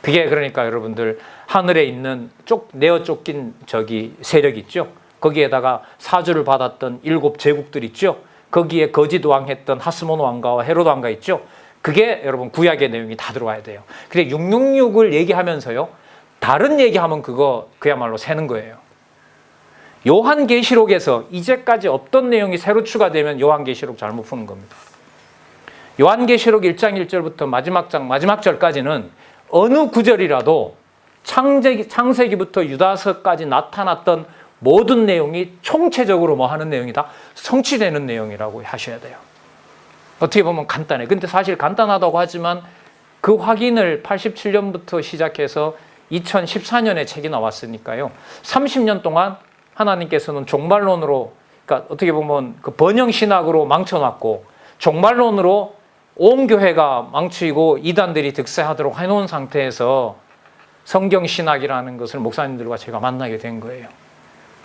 그게 그러니까 여러분들 하늘에 있는 내어 쫓긴 세력 있죠. 거기에다가 사주를 받았던 7 제국들 있죠. 거기에 거짓 왕했던 하스몬 왕가와 헤롯 왕가 있죠. 그게 여러분 구약의 내용이 다 들어와야 돼요. 근데 666을 얘기하면서요 다른 얘기하면 그야말로 새는 거예요. 요한계시록에서 이제까지 없던 내용이 새로 추가되면 요한계시록 잘못 푸는 겁니다. 요한계시록 1장 1절부터 마지막 장 마지막 절까지는 어느 구절이라도 창세기부터 유다서까지 나타났던 모든 내용이 총체적으로 뭐 하는 내용이다? 성취되는 내용이라고 하셔야 돼요. 어떻게 보면 간단해. 근데 사실 간단하다고 하지만 그 확인을 87년부터 시작해서 2014년에 책이 나왔으니까요. 30년 동안 하나님께서는 종말론으로, 그러니까 어떻게 보면 그 번영 신학으로 망쳐놨고 종말론으로 온 교회가 망치고 이단들이 득세하도록 해놓은 상태에서 성경 신학이라는 것을 목사님들과 제가 만나게 된 거예요.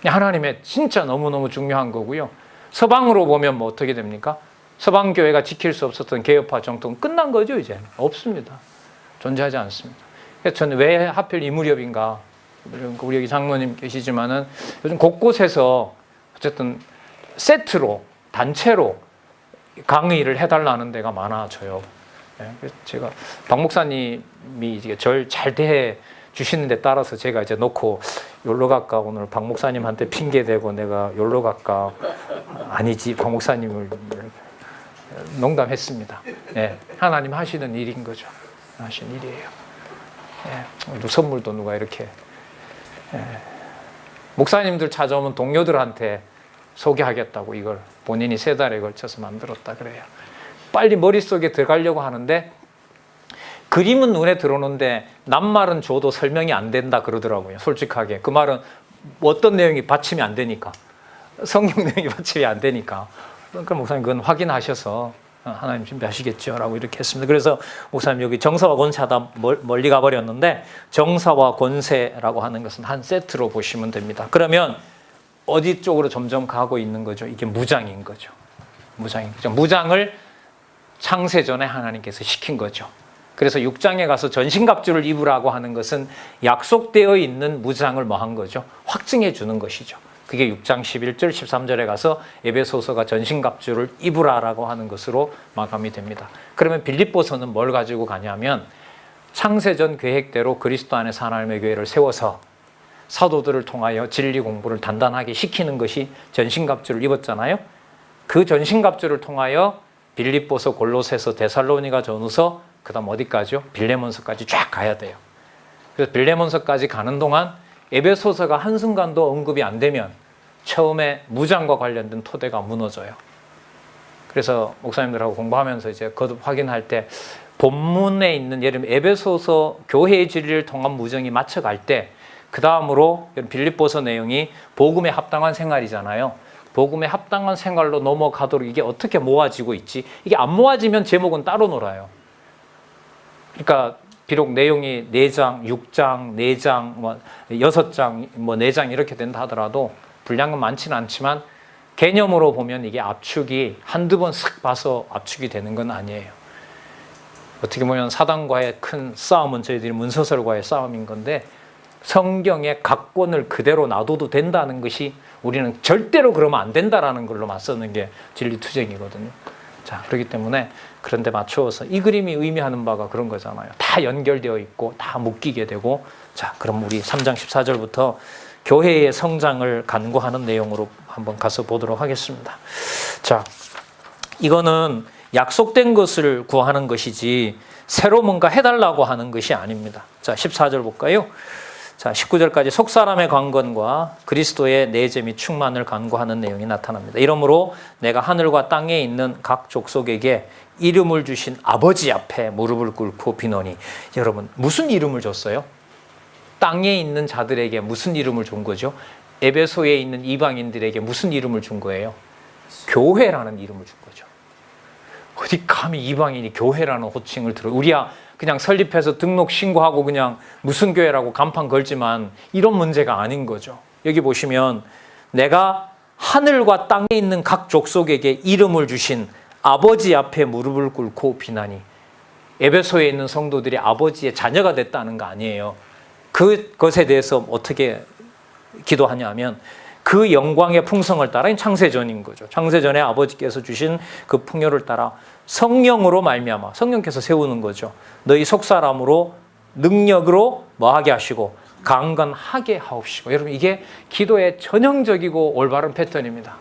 하나님의 진짜 너무너무 중요한 거고요. 서방으로 보면 뭐 어떻게 됩니까? 서방 교회가 지킬 수 없었던 개혁파 정통은 끝난 거죠. 이제 없습니다. 존재하지 않습니다. 그래서 저는 왜 하필 이 무렵인가, 우리 여기 장로님 계시지만은 요즘 곳곳에서 어쨌든 세트로 단체로 강의를 해달라는 데가 많아져요. 그래서 제가 박 목사님이 절 잘 대해 주시는 데 따라서 제가 이제 놓고 열로 갈까, 오늘 박 목사님한테 핑계 대고 내가 열로 갈까, 아니지 박 목사님을 농담했습니다. 네, 하나님 하시는 일인 거죠. 하시는 일이에요. 네, 선물도 누가 이렇게 목사님들 찾아오면 동료들한테 소개하겠다고 이걸 본인이 3달에 걸쳐서 만들었다 그래요. 빨리 머릿속에 들어가려고 하는데 그림은 눈에 들어오는데 낱말은 줘도 설명이 안 된다 그러더라고요. 솔직하게. 그 말은 어떤 내용이 받침이 안 되니까. 성경 내용이 받침이 안 되니까. 그러니까 목사님 그건 확인하셔서 하나님 준비하시겠죠 라고 이렇게 했습니다. 그래서 목사님 여기 정사와 권세하다 멀리 가버렸는데 정사와 권세라고 하는 것은 한 세트로 보시면 됩니다. 그러면 어디 쪽으로 점점 가고 있는 거죠? 이게 무장인 거죠. 무장인 거죠. 무장을 창세전에 하나님께서 시킨 거죠. 그래서 6장에 가서 전신갑주를 입으라고 하는 것은 약속되어 있는 무장을 뭐 한 거죠? 확증해 주는 것이죠. 그게 6장 11절 13절에 가서 에베소서가 전신갑주를 입으라라고 하는 것으로 마감이 됩니다. 그러면 빌립보서는 뭘 가지고 가냐면 창세전 계획대로 그리스도 안에서 하나님의 교회를 세워서 사도들을 통하여 진리 공부를 단단하게 시키는 것이 전신갑주를 입었잖아요. 그 전신갑주를 통하여 빌립보서, 골로새서, 데살로니가 전후서, 그 다음 어디까지요? 빌레몬서까지 쫙 가야 돼요. 그래서 빌레몬서까지 가는 동안 에베소서가 한순간도 언급이 안 되면 처음에 무장과 관련된 토대가 무너져요. 그래서 목사님들하고 공부하면서 이제 거듭 확인할 때 본문에 있는 예를 들면 에베소서 교회의 진리를 통한 무장이 맞춰갈 때 그 다음으로 빌립보서 내용이 복음에 합당한 생활이잖아요. 복음에 합당한 생활로 넘어가도록 이게 어떻게 모아지고 있지? 이게 안 모아지면 제목은 따로 놀아요. 그러니까 비록 내용이 4장, 6장, 4장, 6장, 4장 이렇게 된다 하더라도 분량은 많지는 않지만 개념으로 보면 이게 압축이 한두 번 쓱 봐서 압축이 되는 건 아니에요. 어떻게 보면 사단과의 큰 싸움은 저희들이 문서설과의 싸움인 건데 성경의 각권을 그대로 놔둬도 된다는 것이 우리는 절대로 그러면 안 된다라는 걸로 맞서는 게 진리투쟁이거든요. 자, 그렇기 때문에 그런데 맞추어서 이 그림이 의미하는 바가 그런 거잖아요. 다 연결되어 있고 다 묶이게 되고. 자, 그럼 우리 3장 14절부터 교회의 성장을 간구하는 내용으로 한번 가서 보도록 하겠습니다. 자, 이거는 약속된 것을 구하는 것이지 새로 뭔가 해달라고 하는 것이 아닙니다. 자, 14절 볼까요? 자, 19절까지 속사람의 강건과 그리스도의 내재 및 충만을 간구하는 내용이 나타납니다. 이러므로 내가 하늘과 땅에 있는 각 족속에게 이름을 주신 아버지 앞에 무릎을 꿇고 비노니. 여러분, 무슨 이름을 줬어요? 땅에 있는 자들에게 무슨 이름을 준 거죠? 에베소에 있는 이방인들에게 무슨 이름을 준 거예요? 교회라는 이름을 준 거죠. 어디 감히 이방인이 교회라는 호칭을 들어. 우리야 그냥 설립해서 등록 신고하고 그냥 무슨 교회라고 간판 걸지만 이런 문제가 아닌 거죠. 여기 보시면 내가 하늘과 땅에 있는 각 족속에게 이름을 주신 아버지 앞에 무릎을 꿇고 비나니. 에베소에 있는 성도들이 아버지의 자녀가 됐다는 거 아니에요. 그것에 대해서 어떻게 기도하냐면 그 영광의 풍성을 따라 창세전인 거죠. 창세전에 아버지께서 주신 그 풍요를 따라 성령으로 말미암아 성령께서 세우는 거죠. 너희 속사람으로 능력으로 뭐하게 하시고 강건하게 하옵시고. 여러분, 이게 기도의 전형적이고 올바른 패턴입니다.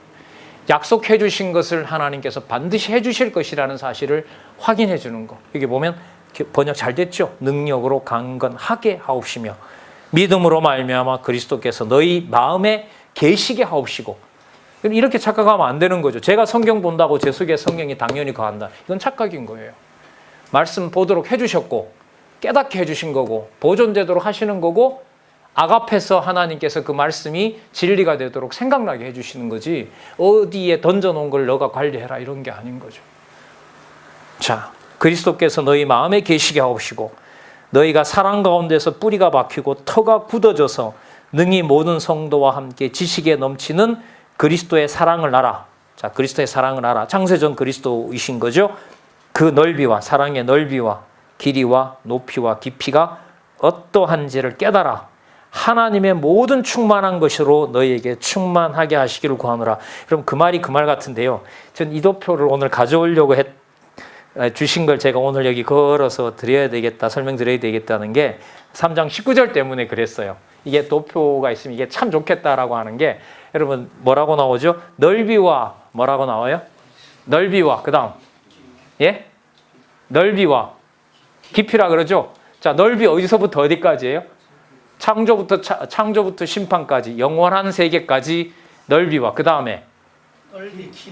약속해 주신 것을 하나님께서 반드시 해 주실 것이라는 사실을 확인해 주는 거. 여기 보면 번역 잘 됐죠? 능력으로 강건하게 하옵시며. 믿음으로 말미암아 그리스도께서 너희 마음에 계시게 하옵시고. 이렇게 착각하면 안 되는 거죠. 제가 성경 본다고 제 속에 성령이 당연히 거한다. 이건 착각인 거예요. 말씀 보도록 해주셨고 깨닫게 해주신 거고 보존되도록 하시는 거고 아가페서 하나님께서 그 말씀이 진리가 되도록 생각나게 해주시는 거지 어디에 던져놓은 걸 너가 관리해라 이런 게 아닌 거죠. 자, 그리스도께서 너희 마음에 계시게 하옵시고 너희가 사랑 가운데서 뿌리가 박히고 터가 굳어져서 능히 모든 성도와 함께 지식에 넘치는 그리스도의 사랑을 알아. 자, 그리스도의 사랑을 알아. 창세전 그리스도이신 거죠. 그 넓이와 사랑의 넓이와 길이와 높이와 깊이가 어떠한지를 깨달아 하나님의 모든 충만한 것으로 너희에게 충만하게 하시기를 구하노라. 그럼 그 말이 그 말 같은데요. 전 이 도표를 오늘 가져오려고 주신 걸 제가 오늘 여기 걸어서 드려야 되겠다, 설명드려야 되겠다는 게 3장 19절 때문에 그랬어요. 이게 도표가 있으면 이게 참 좋겠다라고 하는 게 여러분 뭐라고 나오죠? 넓이와 뭐라고 나와요? 넓이와 그 다음 예? 넓이와 깊이라 그러죠? 자, 넓이 어디서부터 어디까지예요? 창조부터 심판까지 영원한 세계까지 넓이와 그 다음에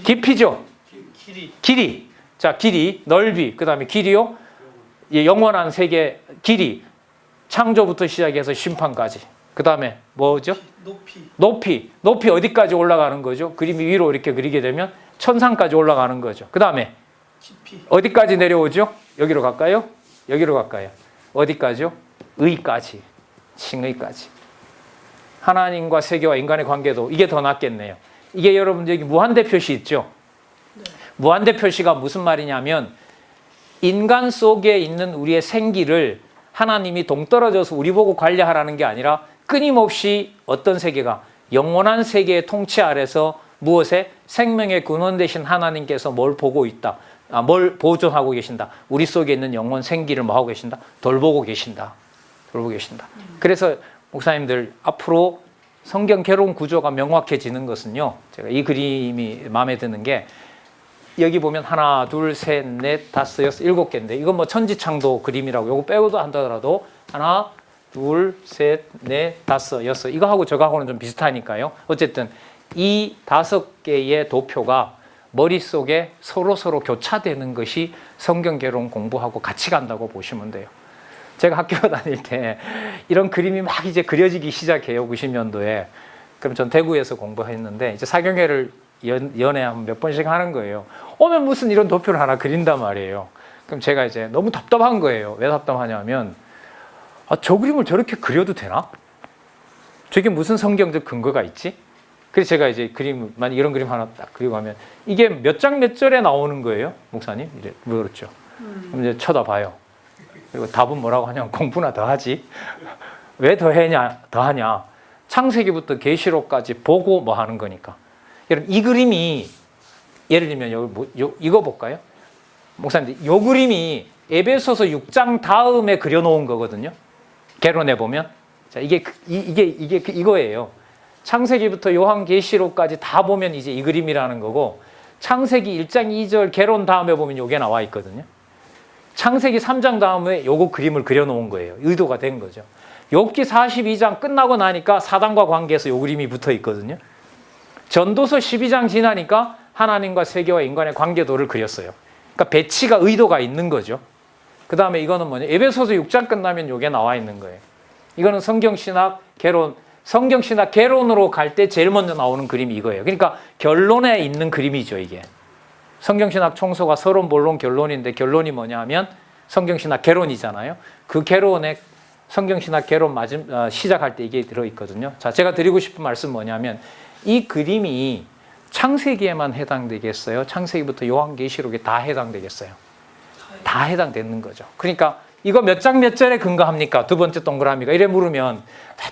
깊이죠? 길이. 자, 길이, 넓이, 그 다음에 길이요? 예, 영원한 세계 길이. 창조부터 시작해서 심판까지. 그 다음에 뭐죠? 높이 어디까지 올라가는 거죠? 그림이 위로 이렇게 그리게 되면 천상까지 올라가는 거죠. 그 다음에 어디까지 내려오죠? 여기로 갈까요? 여기로 갈까요? 어디까지요? 의까지. 칭의까지. 하나님과 세계와 인간의 관계도 이게 더 낫겠네요. 이게 여러분 여기 무한대 표시 있죠? 네. 무한대 표시가 무슨 말이냐면 인간 속에 있는 우리의 생기를 하나님이 동떨어져서 우리 보고 관리하라는 게 아니라 끊임없이 어떤 세계가 영원한 세계의 통치 아래서 무엇에 생명의 근원 되신 하나님께서 뭘 보고 있다. 뭘 보존하고 계신다. 우리 속에 있는 영원 생기를 뭐 하고 계신다? 돌보고 계신다. 그래서 목사님들 앞으로 성경 개론 구조가 명확해지는 것은요. 제가 이 그림이 마음에 드는 게 여기 보면 하나, 둘, 셋, 넷, 다섯, 여섯, 일곱 개인데 이건 뭐 천지창도 그림이라고 요거 빼고도 한다더라도 하나, 둘, 셋, 넷, 다섯, 여섯 이거하고 저거하고는 좀 비슷하니까요. 어쨌든 이 5개의 도표가 머릿속에 서로 교차되는 것이 성경 개론 공부하고 같이 간다고 보시면 돼요. 제가 학교 다닐 때 이런 그림이 막 이제 그려지기 시작해요. 90년도에. 그럼 전 대구에서 공부했는데 이제 사경회를 연애 한 몇 번씩 하는 거예요. 오면 무슨 이런 도표를 하나 그린단 말이에요. 그럼 제가 이제 너무 답답한 거예요. 왜 답답하냐면 저 그림을 저렇게 그려도 되나? 저게 무슨 성경적 근거가 있지? 그래서 제가 이제 만약 이런 그림 하나 딱 그리고 하면 이게 몇 장 몇 절에 나오는 거예요, 목사님? 이제 그렇죠. 그럼 이제 쳐다봐요. 그리고 답은 뭐라고 하냐면 공부나 더 하지. 왜 더 하냐? 창세기부터 계시록까지 보고 뭐 하는 거니까. 여러분 이 그림이 예를 들면 여기 이거 볼까요? 목사님, 이 그림이 에베소서 6장 다음에 그려놓은 거거든요. 개론해 보면 자 이게 이거예요. 창세기부터 요한계시록까지 다 보면 이제 이 그림이라는 거고 창세기 1장 2절 개론 다음에 보면 이게 나와 있거든요. 창세기 3장 다음에 요거 그림을 그려놓은 거예요. 의도가 된 거죠. 욥기 42장 끝나고 나니까 사단과 관계에서 요 그림이 붙어 있거든요. 전도서 12장 지나니까 하나님과 세계와 인간의 관계도를 그렸어요. 그러니까 배치가 의도가 있는 거죠. 그 다음에 이거는 뭐냐? 에베소서 6장 끝나면 요게 나와 있는 거예요. 이거는 성경신학 개론으로 갈 때 제일 먼저 나오는 그림이 이거예요. 그러니까 결론에 있는 그림이죠, 이게. 성경신학 총소가 서론, 본론, 결론인데 결론이 뭐냐 하면 성경신학 개론이잖아요. 그 개론에 성경신학 개론 시작할 때 이게 들어있거든요. 자, 제가 드리고 싶은 말씀 뭐냐면 이 그림이 창세기에만 해당되겠어요? 창세기부터 요한계시록에 다 해당되겠어요? 다 해당되는 거죠. 그러니까 이거 몇 장 몇 절에 근거합니까? 두 번째 동그라미가 이래 물으면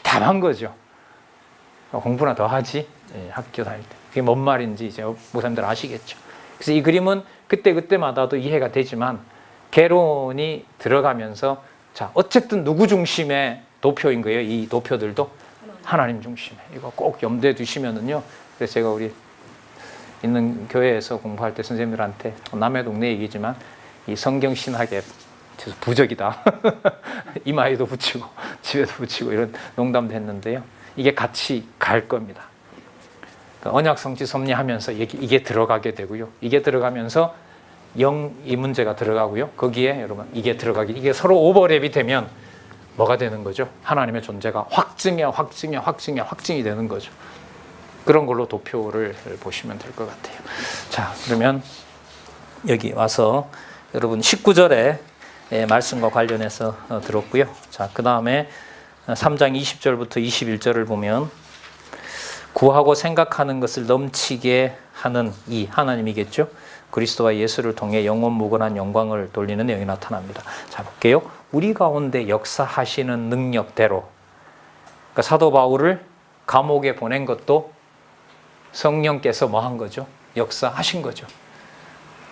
답한 거죠. 공부나 더 하지? 예, 학교 다닐 때. 그게 뭔 말인지 이제 목사님들 아시겠죠. 그래서 이 그림은 그때마다도 이해가 되지만 개론이 들어가면서 자 어쨌든 누구 중심의 도표인 거예요. 이 도표들도 하나님 중심에. 이거 꼭 염두에 두시면은요. 그래서 제가 우리 있는 교회에서 공부할 때 선생님들한테 남의 동네 얘기지만 이 성경 신학의 부적이다. 이마에도 붙이고 집에도 붙이고 이런 농담도 했는데요. 이게 같이 갈 겁니다. 언약 성취 섭리하면서 이게 들어가게 되고요. 이게 들어가면서 이 문제가 들어가고요. 거기에 여러분 이게 들어가기, 이게 서로 오버랩이 되면 뭐가 되는 거죠? 하나님의 존재가 확증이 되는 거죠. 그런 걸로 도표를 보시면 될 것 같아요. 자, 그러면 여기 와서 여러분 19절에 말씀과 관련해서 들었고요. 자, 그 다음에 3장 20절부터 21절을 보면 구하고 생각하는 것을 넘치게 하는 이 하나님이겠죠. 그리스도와 예수를 통해 영원무건한 영광을 돌리는 내용이 나타납니다. 자, 볼게요. 우리 가운데 역사하시는 능력대로, 그러니까 사도 바울을 감옥에 보낸 것도 성령께서 뭐 한 거죠? 역사하신 거죠.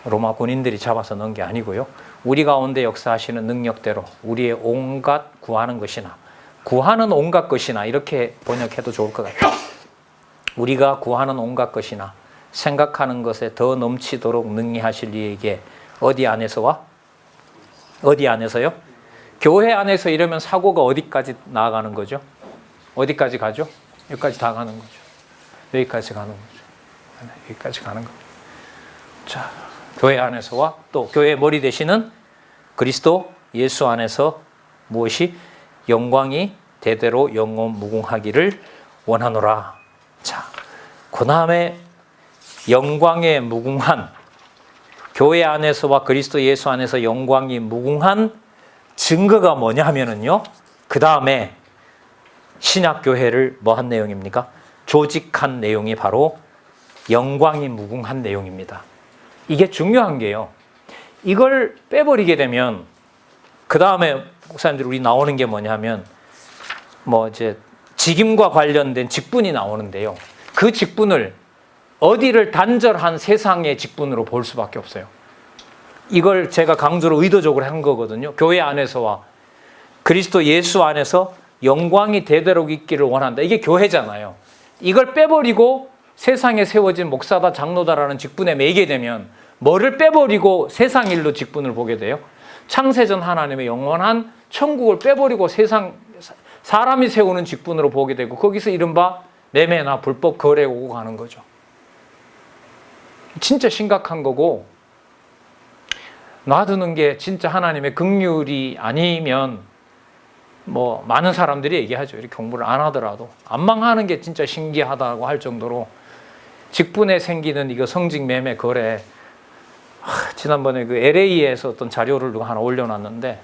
로마 군인들이 잡아서 넣은 게 아니고요. 우리 가운데 역사하시는 능력대로 우리의 온갖 구하는 것이나, 구하는 온갖 것이나 이렇게 번역해도 좋을 것 같아요. 우리가 구하는 온갖 것이나 생각하는 것에 더 넘치도록 능히 하실 이에게 어디 안에서와? 어디 안에서요? 교회 안에서 이러면 사고가 어디까지 나아가는 거죠? 어디까지 가죠? 여기까지 다 가는 거죠. 여기까지 가는 거죠. 여기까지 가는 겁니다. 자, 교회 안에서와 또 교회의 머리 되시는 그리스도 예수 안에서 무엇이? 영광이 대대로 영원 무궁하기를 원하노라. 자, 그 다음에 영광의 무궁한, 교회 안에서와 그리스도 예수 안에서 영광이 무궁한 증거가 뭐냐 하면은요, 그 다음에 신약교회를 뭐 한 내용입니까? 조직한 내용이 바로 영광이 무궁한 내용입니다. 이게 중요한 게요, 이걸 빼버리게 되면 그 다음에 목사님들 우리 나오는 게 뭐냐 하면 뭐 이제 직임과 관련된 직분이 나오는데요, 그 직분을 어디를 단절한 세상의 직분으로 볼 수밖에 없어요. 이걸 제가 강조로 의도적으로 한 거거든요. 교회 안에서와 그리스도 예수 안에서 영광이 대대로 있기를 원한다. 이게 교회잖아요. 이걸 빼버리고 세상에 세워진 목사다 장로다라는 직분에 매이게 되면 뭐를 빼버리고 세상 일로 직분을 보게 돼요? 창세전 하나님의 영원한 천국을 빼버리고 세상 사람이 세우는 직분으로 보게 되고, 거기서 이른바 매매나 불법 거래 오고 가는 거죠. 진짜 심각한 거고, 놔두는 게 진짜 하나님의 긍휼이 아니면 뭐 많은 사람들이 얘기하죠. 이렇게 공부를 안 하더라도 안 망하는 게 진짜 신기하다고 할 정도로 직분에 생기는 이거 성직 매매 거래, 지난번에 그 LA에서 어떤 자료를 누가 하나 올려놨는데,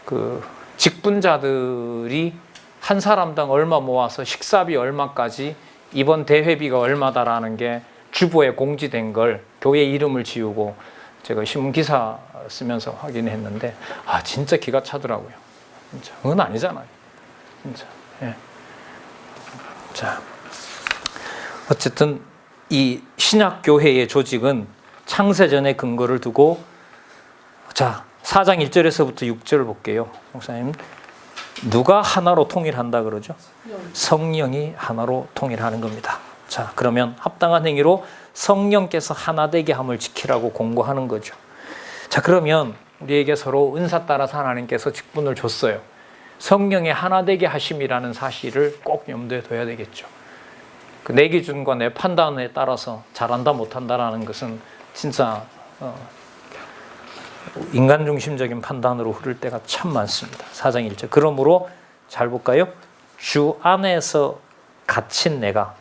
그 직분자들이 한 사람당 얼마 모아서 식사비 얼마까지, 이번 대회비가 얼마다라는 게 주보에 공지된 걸 교회 이름을 지우고 제가 신문 기사 쓰면서 확인했는데, 진짜 기가 차더라고요. 진짜 그건 아니잖아요. 진짜. 예. 자, 어쨌든 이 신약 교회의 조직은 창세전의 근거를 두고, 자, 4장 1절에서부터 6절을 볼게요. 목사님, 누가 하나로 통일한다 그러죠? 성령이 하나로 통일하는 겁니다. 자, 그러면 합당한 행위로 성령께서 하나 되게 함을 지키라고 공고하는 거죠. 자, 그러면 우리에게 서로 은사 따라서 하나님께서 직분을 줬어요. 성령의 하나 되게 하심이라는 사실을 꼭 염두에 둬야 되겠죠. 내 기준과 내 판단에 따라서 잘한다 못한다라는 것은 진짜 인간 중심적인 판단으로 흐를 때가 참 많습니다. 4장 1절. 그러므로 잘 볼까요? 주 안에서 갇힌 내가,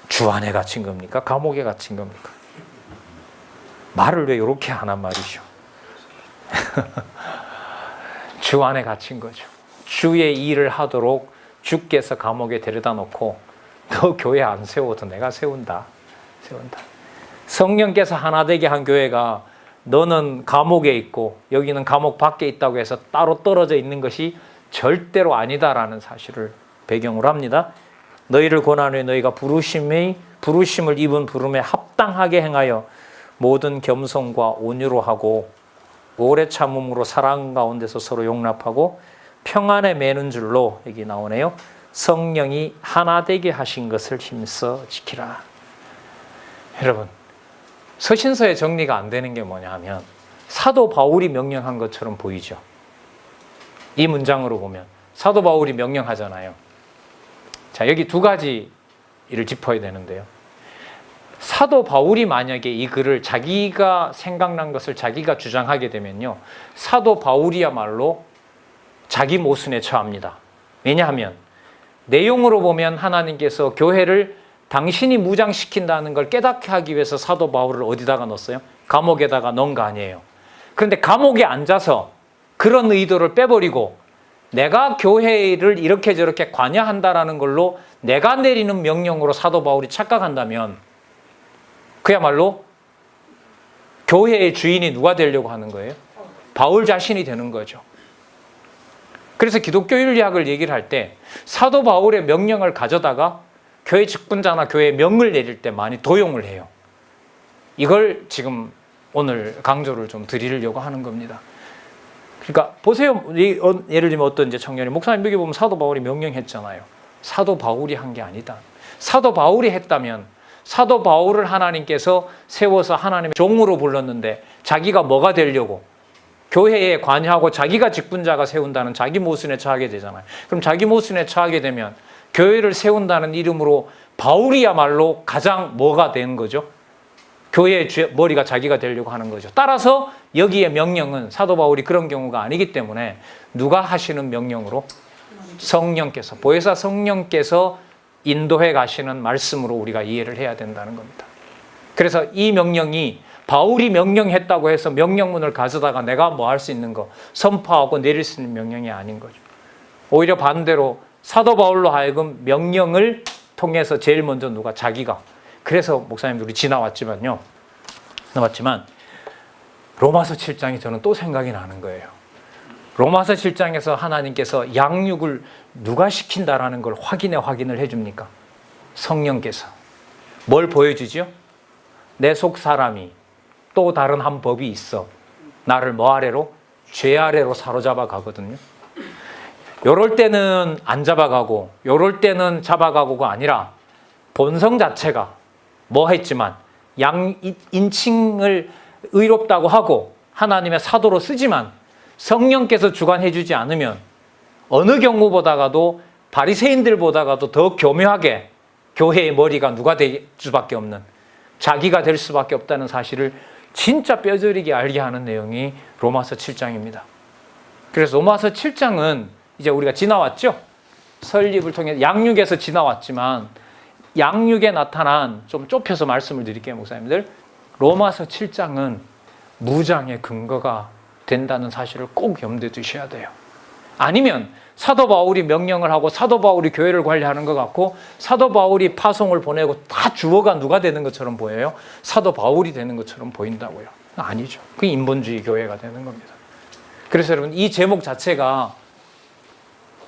주 안에 갇힌 겁니까? 감옥에 갇힌 겁니까? 말을 왜 이렇게 하란 말이죠? 주 안에 갇힌 거죠. 주의 일을 하도록 주께서 감옥에 데려다 놓고, 너 교회 안 세워도 내가 세운다. 성령께서 하나 되게 한 교회가 너는 감옥에 있고 여기는 감옥 밖에 있다고 해서 따로 떨어져 있는 것이 절대로 아니다라는 사실을 배경으로 합니다. 너희를 권하노니 너희가 부르심을 입은 부름에 합당하게 행하여 모든 겸손과 온유로 하고 오래 참음으로 사랑 가운데서 서로 용납하고 평안에 매는 줄로, 여기 나오네요, 성령이 하나 되게 하신 것을 힘써 지키라. 여러분, 서신서의 정리가 안 되는 게 뭐냐 하면 사도 바울이 명령한 것처럼 보이죠. 이 문장으로 보면 사도 바울이 명령하잖아요. 자, 여기 두 가지를 짚어야 되는데요. 사도 바울이 만약에 이 글을 자기가 생각난 것을 자기가 주장하게 되면요, 사도 바울이야말로 자기 모순에 처합니다. 왜냐하면 내용으로 보면 하나님께서 교회를 당신이 무장시킨다는 걸 깨닫게 하기 위해서 사도 바울을 어디다가 넣었어요? 감옥에다가 넣은 거 아니에요. 그런데 감옥에 앉아서 그런 의도를 빼버리고 내가 교회를 이렇게 저렇게 관여한다라는 걸로 내가 내리는 명령으로 사도 바울이 착각한다면 그야말로 교회의 주인이 누가 되려고 하는 거예요? 바울 자신이 되는 거죠. 그래서 기독교 윤리학을 얘기를 할 때 사도 바울의 명령을 가져다가 교회 직분자나 교회의 명을 내릴 때 많이 도용을 해요. 이걸 지금 오늘 강조를 좀 드리려고 하는 겁니다. 그러니까 보세요. 예를 들면 어떤 이제 청년이 목사님 여기 보면 사도 바울이 명령했잖아요. 사도 바울이 한 게 아니다. 사도 바울이 했다면 사도 바울을 하나님께서 세워서 하나님의 종으로 불렀는데 자기가 뭐가 되려고 교회에 관여하고 자기가 직분자가 세운다는 자기 모순에 처하게 되잖아요. 그럼 자기 모순에 처하게 되면 교회를 세운다는 이름으로 바울이야말로 가장 뭐가 되는 거죠? 교회의 머리가 자기가 되려고 하는 거죠. 따라서 여기에 명령은 사도 바울이 그런 경우가 아니기 때문에 누가 하시는 명령으로? 성령께서, 보혜사 성령께서 인도해 가시는 말씀으로 우리가 이해를 해야 된다는 겁니다. 그래서 이 명령이 바울이 명령했다고 해서 명령문을 가져다가 내가 뭐 할 수 있는 거 선포하고 내릴 수 있는 명령이 아닌 거죠. 오히려 반대로 사도 바울로 하여금 명령을 통해서 제일 먼저 누가 자기가, 그래서 목사님들 우리 지나왔지만 로마서 7장이 저는 또 생각이 나는 거예요. 로마서 7장에서 하나님께서 양육을 누가 시킨다라는 걸 확인을 해줍니까? 성령께서. 뭘 보여주죠? 내 속 사람이 또 다른 한 법이 있어 나를 뭐 아래로? 죄 아래로 사로잡아 가거든요. 요럴 때는 안 잡아가고 요럴 때는 잡아가고가 아니라 본성 자체가 뭐 했지만 인칭을 의롭다고 하고 하나님의 사도로 쓰지만 성령께서 주관해 주지 않으면 어느 경우보다가도 바리새인들보다가도 더 교묘하게 교회의 머리가 누가 될 수밖에 없는, 자기가 될 수밖에 없다는 사실을 진짜 뼈저리게 알게 하는 내용이 로마서 7장입니다. 그래서 로마서 7장은 이제 우리가 지나왔죠. 설립을 통해 양육에서 지나왔지만 양육에 나타난, 좀 좁혀서 말씀을 드릴게요 목사님들, 로마서 7장은 무장의 근거가 된다는 사실을 꼭 염두에 두셔야 돼요. 아니면 사도 바울이 명령을 하고 사도 바울이 교회를 관리하는 것 같고 사도 바울이 파송을 보내고 다 주어가 누가 되는 것처럼 보여요? 사도 바울이 되는 것처럼 보인다고요? 아니죠. 그게 인본주의 교회가 되는 겁니다. 그래서 여러분 이 제목 자체가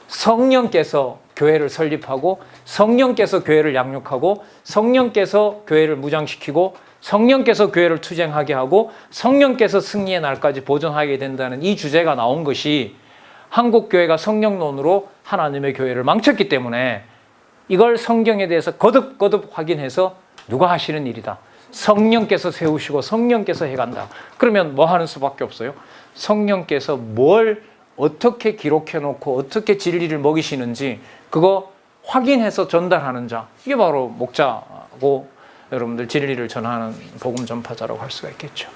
성령께서 교회를 설립하고 성령께서 교회를 양육하고 성령께서 교회를 무장시키고 성령께서 교회를 투쟁하게 하고 성령께서 승리의 날까지 보존하게 된다는 이 주제가 나온 것이 한국 교회가 성령론으로 하나님의 교회를 망쳤기 때문에 이걸 성경에 대해서 거듭 확인해서 누가 하시는 일이다. 성령께서 세우시고 성령께서 해간다. 그러면 뭐 하는 수밖에 없어요? 성령께서 뭘 어떻게 기록해 놓고 어떻게 진리를 먹이시는지 그거 확인해서 전달하는 자, 이게 바로 목자고 여러분들 진리를 전하는 복음 전파자라고 할 수가 있겠죠.